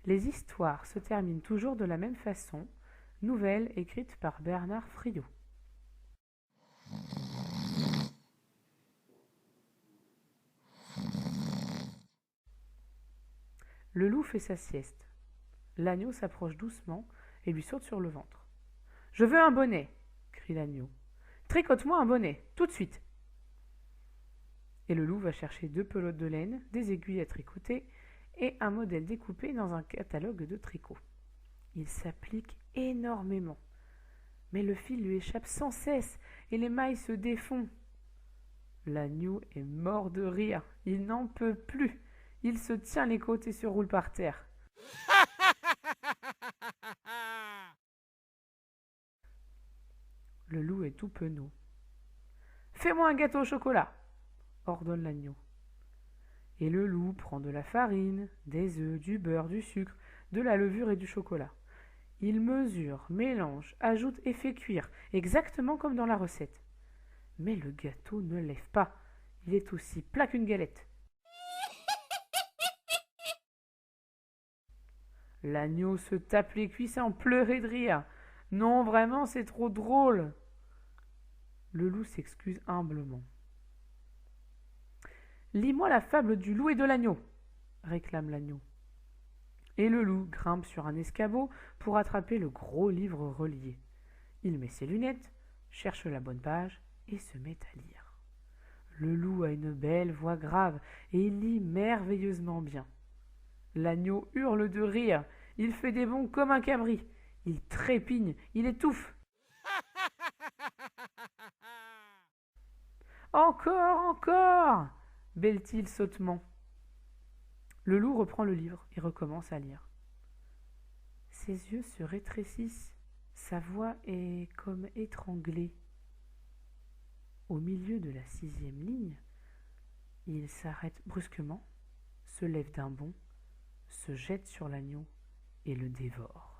Les histoires se terminent toujours de la même façon. Nouvelle écrite par Bernard Friot. Le loup fait sa sieste. L'agneau s'approche doucement et lui saute sur le ventre. « Je veux un bonnet !» crie l'agneau. « Tricote-moi un bonnet, tout de suite !» Et le loup va chercher 2 pelotes de laine, des aiguilles à tricoter et un modèle découpé dans un catalogue de tricot. Il s'applique énormément. Mais le fil lui échappe sans cesse et les mailles se défont. L'agneau est mort de rire, il n'en peut plus. Il se tient les côtes et se roule par terre. Le loup est tout penaud. « Fais-moi un gâteau au chocolat !» ordonne l'agneau. Et le loup prend de la farine, des œufs, du beurre, du sucre, de la levure et du chocolat. Il mesure, mélange, ajoute et fait cuire, exactement comme dans la recette. Mais le gâteau ne lève pas, il est aussi plat qu'une galette. L'agneau se tape les cuisses en pleurer de rire. Non, vraiment, c'est trop drôle. Le loup s'excuse humblement. Lis-moi la fable du loup et de l'agneau, réclame l'agneau. Et le loup grimpe sur un escabeau pour attraper le gros livre relié. Il met ses lunettes, cherche la bonne page et se met à lire. Le loup a une belle voix grave et il lit merveilleusement bien. L'agneau hurle de rire, il fait des bonds comme un cabri, il trépigne, il étouffe. Encore, encore, bêle-t-il sottement. Le loup reprend le livre et recommence à lire. Ses yeux se rétrécissent, sa voix est comme étranglée. Au milieu de la 6e ligne, il s'arrête brusquement, se lève d'un bond, se jette sur l'agneau et le dévore.